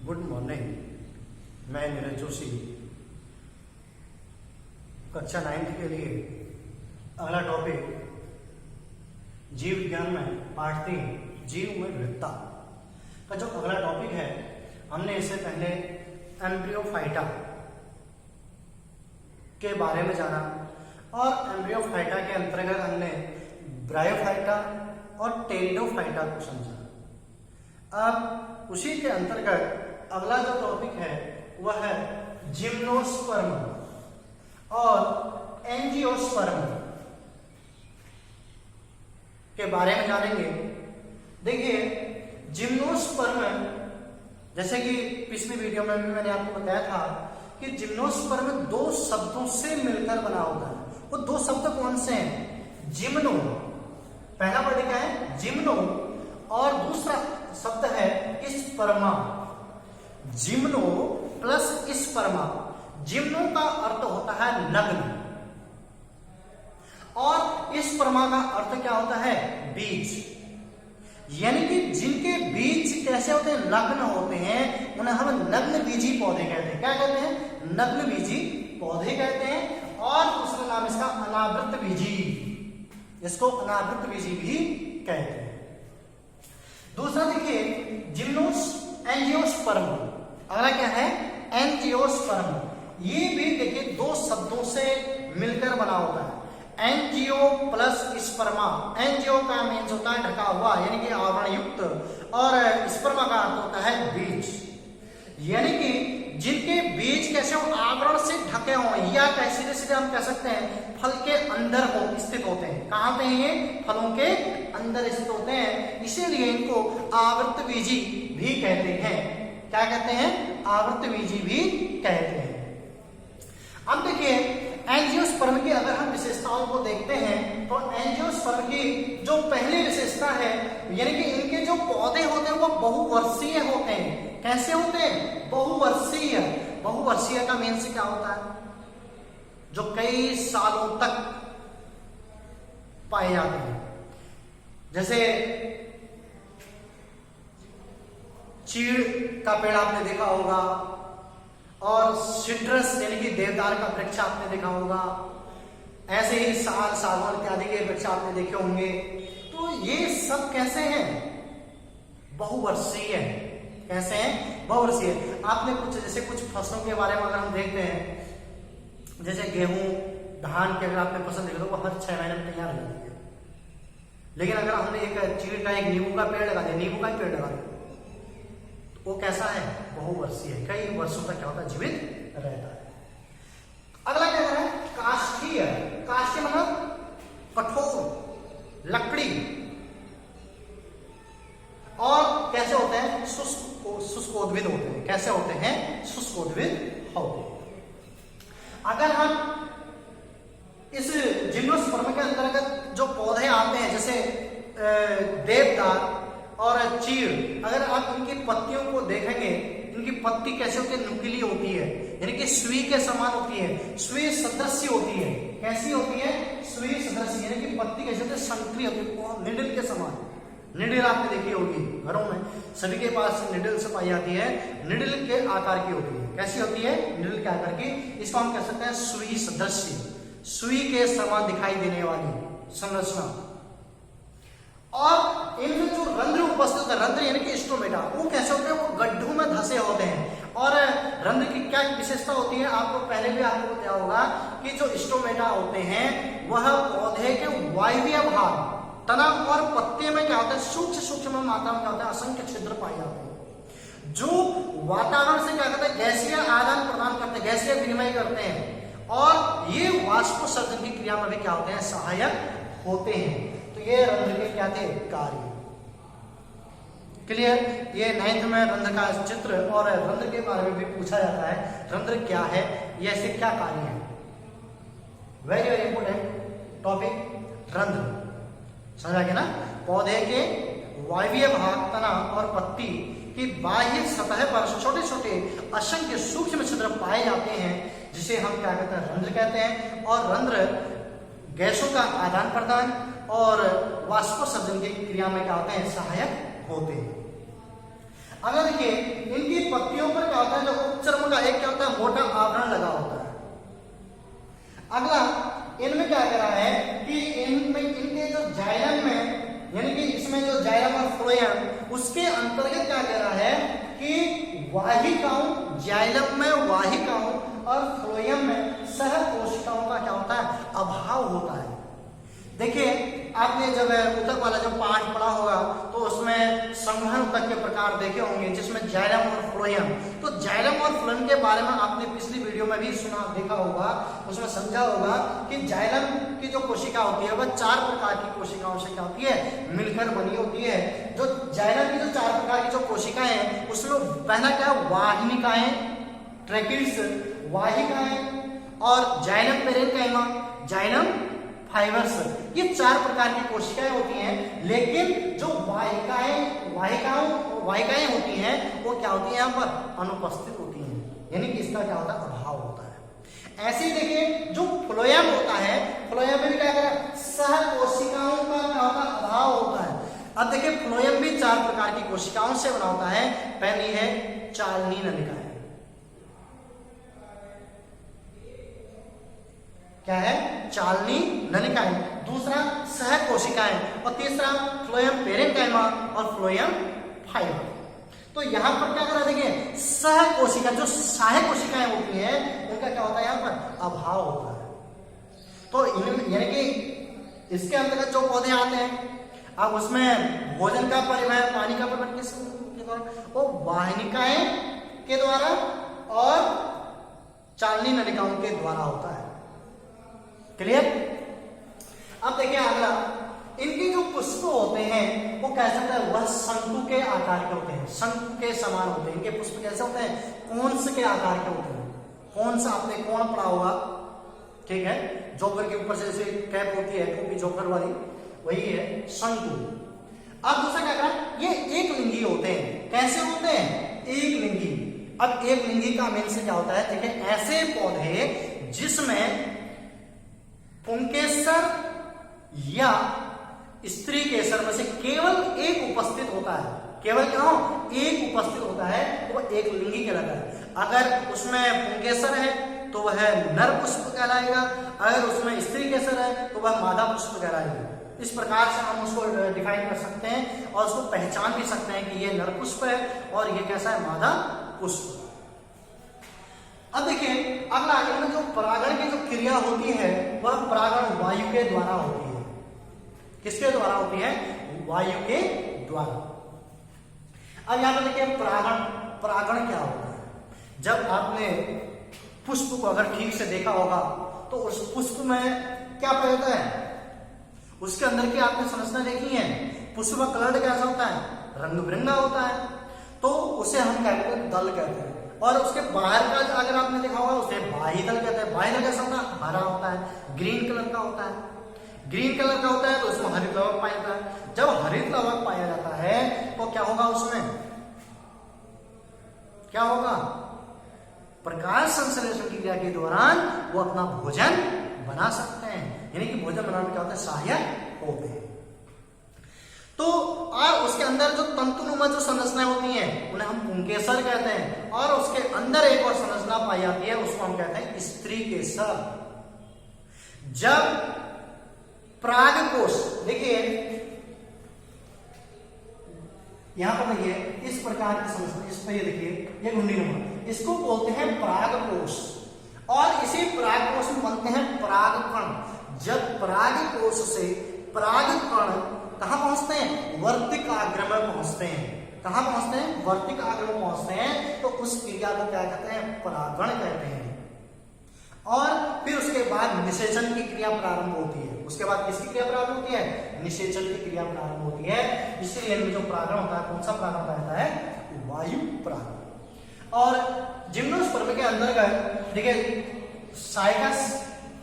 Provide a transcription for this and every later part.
Good morning. मैं नीरज जोशी कक्षा 9th के लिए अगला टॉपिक जीव विज्ञान में पाठ 3 जीव में विविधता का जो अगला टॉपिक है, हमने इससे पहले एम्ब्रियोफाइटा के बारे में जाना और एम्ब्रियोफाइटा के अंतर्गत हमने ब्रायोफाइटा और टेरिडोफाइटा को समझा। अब उसी के अंतर्गत अगला जो टॉपिक है वह है जिम्नोस्पर्म और एंजियोस्पर्म के बारे में जानेंगे। देखिए, जिम्नोस्पर्म जैसे कि पिछली वीडियो में भी मैंने आपको बताया था कि जिम्नोस्पर्म दो शब्दों से मिलकर बना होता है। वो दो शब्द कौन से हैं? जिम्नो, पहला वर्ड क्या है? जिम्नो, और दूसरा शब्द है स्पर्मा। Gymno plus स्पर्मा। जिम्नो का अर्थ होता है नग्न और स्पर्मा का अर्थ क्या होता है? बीज। यानी कि जिनके बीज कैसे होते हैं? नग्न होते हैं, उन्हें हम नग्न बीजी पौधे कहते हैं। क्या कहते हैं? नग्न बीजी पौधे कहते हैं। और दूसरा नाम इसका अनावृत बीजी, इसको अनावृत बीजी भी कहते हैं। दूसरा देखिए, एंजियोस्पर्म। अगला क्या है? एंजियोस्पर्म। ये भी देखिए दो शब्दों से मिलकर बना होता है, एंजियो प्लस स्पर्मा। एंजियो का मीन्स होता है ढका हुआ, यानी कि आवरण युक्त, और स्पर्मा का अर्थ होता है बीज। यानी कि जिनके बीज कैसे हो? आवरण से ढके हों, या सीधे सीधे हम कह सकते हैं फल के अंदर स्थित होते हैं। कहां पे हैं ये? फलों के अंदर स्थित होते हैं, इसीलिए इनको आवृत बीजी भी कहते हैं। क्या कहते हैं? आवृत बीजी भी कहते हैं। अब देखिए, एंजियोस्पर्म की अगर हम विशेषताओं को देखते हैं तो एंजियोस्पर्म की जो पहली विशेषता है, यानी कि इनके जो पौधे होते हैं वो बहुवर्षीय होते हैं। कैसे होते हैं? बहुवर्षीय। बहुवर्षीय का मीन्स क्या होता है? जो कई सालों तक पाए जाते हैं। जैसे चीड़ का पेड़ आपने देखा होगा, और सिट्रस यानी कि देवदार का वृक्ष आपने देखा होगा। ऐसे ही साल, सागवान इत्यादि के वृक्ष आपने देखे होंगे। तो ये सब कैसे हैं? बहुवर्षीय। कैसे हैं? बहुवर्षीय। आपने जैसे कुछ फसलों के बारे में अगर हम देखते हैं, जैसे गेहूं, धान की अगर आपने फसल देखी तो वो हर 6 महीने में तैयार हो जाती है। लेकिन अगर हमने एक चीड़ का, एक नींबू का पेड़ लगा दिया, नींबू का ही पेड़ लगा दिया, वो कैसा है? बहुवर्षीय। कई वर्षों तक क्या होता है? जीवित रहता है। अगला क्या है? काष्ठीय। काष्ठीय मतलब कठोर, लकड़ी। और कैसे होते हैं? शुष्कोद्भिद होते हैं। कैसे होते हैं? शुष्कोद्भिद होते हैं। अगर हम इस जिम्नोस्पर्म के अंतर्गत जो पौधे आते हैं, जैसे देवदार और चीड़, अगर आप इनकी पत्तियों को देखेंगे, इनकी पत्ती कैसे होती है? नुकीली होती है, यानी कि सुई के समान होती है, सुई सदृश होती है। कैसी होती है? सुई सदृश, यानी कि पत्ती कैसे होती है? शंकरी होती है, निडल के समान। निडल आपने देखी होगी घरों में, सभी के पास निडल से पाई जाती है। निडल के आकार की होती है। कैसी होती है? निडल के आकार की। इसको हम कह सकते हैं सुई सदृश, सुई के समान दिखाई देने वाली संरचना। और इनमें जो रंध्र उपस्थित है, रंध्र यानी कि स्टोमेटा, वो कैसे होते हैं? वो गड्ढों में धसे होते हैं। और रंध्र की क्या विशेषता होती है? आपको पहले भी आपको बताया होगा कि जो स्टोमेटा होते हैं वह पौधे के वायवीय भाग, तना और पत्ते में क्या होता है? सूक्ष्म मात्रा में क्या होता है? असंख्य छिद्र पाए जाते हैं, जो वातावरण से क्या करते हैं? गैसीय आदान प्रदान करते हैं, गैसीय विनिमय करते हैं, और ये वाष्पोत्सर्जन की क्रिया में भी क्या होते हैं? सहायक होते हैं। तो ये रंध्र के क्या थे? कार्य। क्लियर? ये 9th में रंध्र का चित्र और रंध्र के बारे में भी पूछा जाता है। रंध्र क्या है? ये ऐसे क्या कार्य है? वेरी वेरी इंपोर्टेंट टॉपिक रंध्र। समझा गया ना? पौधे के वायवीय भाग, तना और पत्ती की बाह्य सतह पर छोटे छोटे असंख्य सूक्ष्म छिद्र पाए जाते हैं, जिसे हम क्या कहते हैं? रंध्र कहते हैं। और रंध्र गैसों का आदान प्रदान और वाष्पोत्सर्जन की क्रिया में क्या होते हैं? सहायक होते हैं। अगर देखिए इनकी पत्तियों पर क्या होता है, जो उपचर्म का एक क्या होता है, मोटा आवरण लगा होता है। अगला इनमें क्या करा है कि इनमें इनके जो जाइलम में, यानी कि इसमें जो जाइलम और फ्लोएम, उसके अंतर्गत क्या कह रहा है कि वाहिकाओं, जाइलम में वाहिकाओं और फ्लोएम में सह कोशिकाओं का क्या होता है, अभाव होता है। देखिए आपने जब ऊतक वाला जो पाठ पढ़ा होगा तो उसमें संवहन ऊतक के प्रकार देखे होंगे, जिसमें जाइलम और फ्लोएम। तो जाइलम और फ्लोएम के बारे में आपने पिछली वीडियो में भी सुना, देखा होगा, उसमें समझा होगा कि जाइलम की जो कोशिका होती है वह 4 प्रकार की कोशिकाओं से क्या होती है, मिलकर बनी होती है। जो जाइलम की जो 4 प्रकार की जो कोशिकाएं हैं उसमें पहला क्या है, वाहिनिकाएं, ट्रैकिड्स, वाहिकाएं और जाइलम पेरेन्काइमा, जाइलम फाइबर्स, ये 4 प्रकार की कोशिकाएं होती हैं। लेकिन जो वाहिकाएं होती हैं वो क्या होती है, यहाँ पर अनुपस्थित होती हैं, यानी कि इसका क्या होता है, अभाव होता है। ऐसे ही देखिए जो फ्लोएम होता है, फ्लोएम में भी क्या करें, सह कोशिकाओं का क्या होता है, अभाव होता है। अब देखिए फ्लोएम भी 4 प्रकार की कोशिकाओं से बना होता है। पहली है चालनी नलिकाएं, क्या है, चालनी नलिकाएं। दूसरा सह कोशिकाएं और तीसरा फ्लोएम पेरेन्काइमा और फ्लोएम फाइबर। तो यहां पर क्या करा, देखिए सह कोशिका, जो सहायक कोशिकाएं होती हैं उनका क्या होता है, यहां पर अभाव होता है। तो इनमें यानी कि इसके अंतर्गत जो पौधे आते हैं, अब उसमें भोजन का परिवहन, पानी का परिवहन किसके द्वारा, वो वाहिनिकाएं के द्वारा और चालनी नलिकाओं के द्वारा होता है। क्लियर? अब देखिए अगला, इनके जो पुष्प होते हैं वो कैसे होता है, वह शंकु के आकार के होते हैं, शंकु के समान होते हैं। इनके पुष्प कैसे होते हैं, कोन्स के आकार के होते हैं। कोन्स आपने कोण पढ़ा होगा, ठीक है, जोकर के ऊपर से जैसे कैप होती है, टोपी जोकर वाली, वही है शंकु। अब दूसरा क्या करा, ये एक लिंगी होते हैं। कैसे होते हैं, एक लिंगी। अब एक लिंगी का मीन से क्या होता है, देखिए ऐसे पौधे जिसमें पुंकेसर या स्त्री केसर में से केवल एक उपस्थित होता है, केवल क्या एक उपस्थित होता है, वो एक लिंगी कहलाता है। अगर उसमें पुंकेसर है तो वह नर पुष्प कहलाएगा, अगर उसमें स्त्री केसर है तो वह मादा पुष्प कहलाएगा। इस प्रकार से हम उसको डिफाइन कर सकते हैं और उसको पहचान भी सकते हैं कि ये नर पुष्प है और ये कैसा है, मादा पुष्प। अब देखिए अगला, इनमें जो परागण की जो क्रिया होती है वह परागण वायु के द्वारा होती है। किसके द्वारा होती है, वायु के द्वारा। अब यहां पर देखिए परागण क्या होता है। जब आपने पुष्प को अगर ठीक से देखा होगा तो उस पुष्प में क्या पाया जाता है, उसके अंदर की आपने संरचना देखी है, पुष्प का कलर कैसा होता है, रंग बिरंगा होता है, तो उसे हम कहते हैं दल कहते हैं। और उसके बाहर का अगर आपने देखा होगा उसे बाह्यदल कहते हैं। बाह्यदल कैसा होता है, हरा होता है, ग्रीन कलर का होता है। ग्रीन कलर का होता है तो उसमें हरित लवक पाया जाता है। जब हरित लवक पाया जाता है तो क्या होगा, उसमें क्या होगा, प्रकाश संश्लेषण की क्रिया के दौरान वो अपना भोजन बना सकते हैं, यानी कि भोजन बनाने में क्या होता है, सहायक होते हैं। तो उसके अंदर जो तंतुनुमा जो संरचनाएं होती हैं उन्हें हम पुंकेसर कहते हैं, और उसके अंदर एक और संरचना पाई जाती है उसको हम कहते हैं स्त्री केसर। जब परागकोश, देखिए यहां पर देखिए इस प्रकार की संरचना, इस पर ये देखिए ये घुंडीनुमा, इसको बोलते हैं परागकोश। और इसी परागकोश में बनते हैं परागकण। जब परागकोश से परागकण कहां पहुंचते हैं, वर्तिकाग्र में पहुंचते हैं। कहां पहुंचते हैं, वर्तिकाग्र में पहुंचते हैं, तो उस क्रिया को क्या कहते हैं, परागण कहते हैं। और फिर उसके बाद निषेचन की क्रिया प्रारंभ होती है। उसके बाद किसकी क्रिया प्रारंभ होती है, निषेचन की क्रिया प्रारंभ होती है। इसलिए इनमें जो परागण होता है, कौन सा परागण रहता है, वायु परागण। और जिम्नोस्पर्म के अंतर्गत देखिए साइकस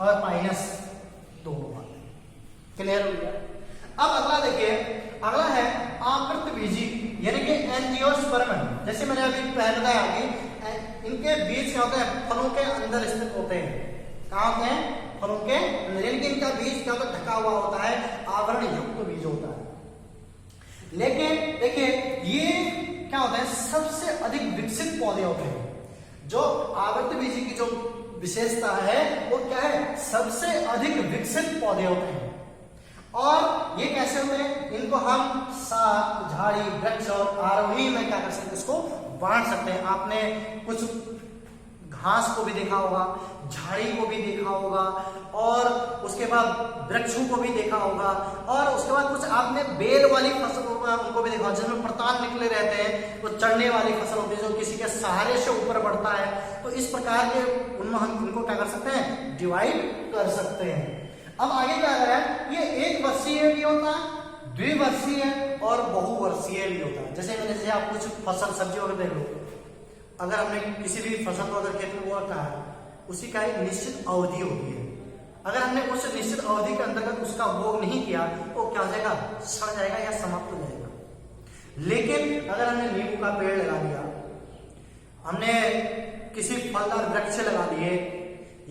और पाइनस दोनों बातें क्लियर हो गया। अब अगला देखिए, अगला है आकृतबीजी, यानी कि एंजियोस्पर्म। जैसे मैंने अभी पहले बताया कि इनके बीज क्या होते हैं, फलों के अंदर स्थित होते हैं। कहां होते हैं, फलों के अंदर, यानी कि इनका बीज क्या होता है, ढका हुआ होता है, आवरण युक्त बीज होता है। लेकिन देखिए ये क्या होते हैं, सबसे अधिक विकसित पौधे होते हैं। जो आवर्तबीजी की जो विशेषता है वो क्या है, सबसे अधिक विकसित पौधे होते हैं। और ये कैसे होते हैं, इनको हम शाख, झाड़ी, वृक्ष और आरोही में क्या कर सकते हैं, इसको बांट सकते हैं। आपने कुछ घास को भी देखा होगा, झाड़ी को भी देखा होगा, और उसके बाद वृक्षों को भी देखा होगा, और उसके बाद कुछ आपने बेल वाली फसलों उनको भी देखा होगा, जिनमें प्रतान निकले रहते हैं, तो चढ़ने वाली फसल होती है जो किसी के सहारे से ऊपर बढ़ता है। तो इस प्रकार के उनमें हम इनको क्या कर सकते हैं, डिवाइड कर सकते हैं। अब आगे क्या करें, ये एक वर्षीय भी होता है, द्विवर्षीय और बहुवर्षीय भी होता है। जैसे आप कुछ फसल सब्जियों को देख लो, अगर हमने किसी भी फसल को अगर खेत में बोया है, उसी का एक निश्चित अवधि होती है। अगर हमने उस निश्चित अवधि के अंतर्गत उसका उपभोग नहीं किया तो क्या हो जाएगा, सड़ जाएगा या समाप्त हो जाएगा। लेकिन अगर हमने नींबू का पेड़ लगा दिया, हमने किसी फलदार वृक्ष लगा दिए,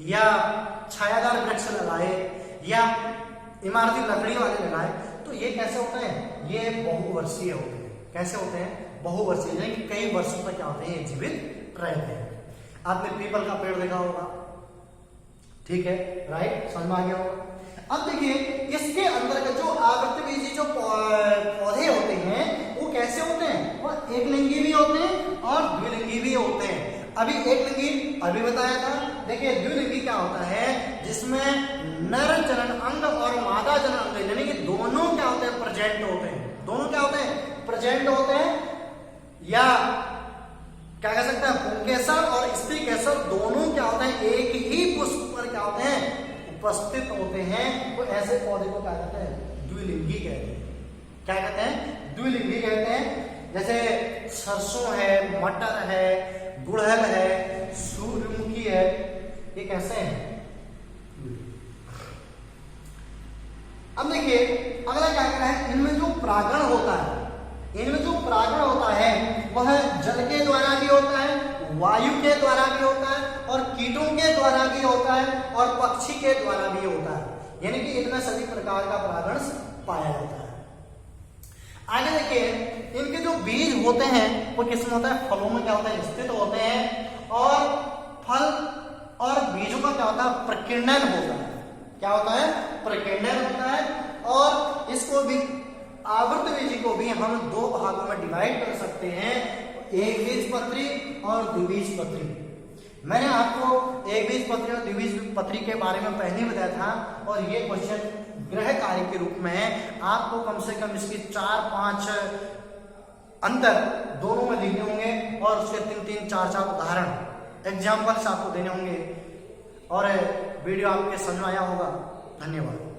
या छायादार वृक्ष लगाए, या इमारती लकड़ी वाले लगाए, तो ये कैसे होते हैं, ये बहुवर्षीय होते हैं। कैसे होते हैं, बहुवर्षीय, यानी कि कई वर्षों तक क्या होते हैं, ये जीवित रहते हैं। आपने पीपल का पेड़ देखा होगा, ठीक है, राइट, समझ में आ गया होगा। अब देखिए इसके अंतर्गत जो आवर्तबीजी जो पौधे होते हैं वो कैसे होते हैं, वो एक लिंगी भी होते हैं और द्विलिंगी भी होते हैं। अभी एक लिंगी अभी बताया था, देखिए द्विलिंगी क्या होता है, जिसमें नर जनन अंग और मादा जनन अंग यानी कि दोनों क्या होते हैं, प्रेजेंट होते हैं। दोनों क्या होते हैं, प्रेजेंट होते हैं, या क्या कह सकते हैं, पुंकेसर और स्त्री केसर दोनों क्या होते हैं, एक ही पुष्प पर क्या होते हैं, उपस्थित होते हैं। तो ऐसे पौधे को क्या कहते हैं, द्विलिंगी कहते हैं। क्या कहते हैं, द्विलिंगी कहते हैं। जैसे सरसों है, मटर है, गुड़हल है, सूर्यमुखी है, ये कैसे हैं। अब देखिए अगला क्या कहना है, इनमें जो परागण होता है, इनमें जो परागण होता है वह जल के द्वारा भी होता है, वायु के द्वारा भी होता है, और कीटों के द्वारा भी होता है, और पक्षी के द्वारा भी होता है। यानी कि इनमें सभी प्रकार का परागण पाया जाता है। आगे देखिए इनके जो बीज होते हैं वो किसमें होता है, फलों में क्या होता है, स्थित होते हैं, और फल और बीजों का क्या होता है, प्रकीर्णन होता है। क्या होता है, प्रकीर्णन होता है। और इसको भी आवर्तबीजी को भी हम दो भागों में डिवाइड कर सकते हैं, एक बीजपत्री और द्विबीजपत्री। मैंने आपको एक बीजपत्री और द्विबीजपत्री के बारे में पहले बताया था, और ये क्वेश्चन गृह कार्य के रूप में है। आपको कम से कम इसकी 4-5 अंतर दोनों में लिखने होंगे, और उसके 3-3, 4-4 उदाहरण एग्जाम्पल्स आपको देने होंगे। और वीडियो आपके समझ में आया होगा। धन्यवाद।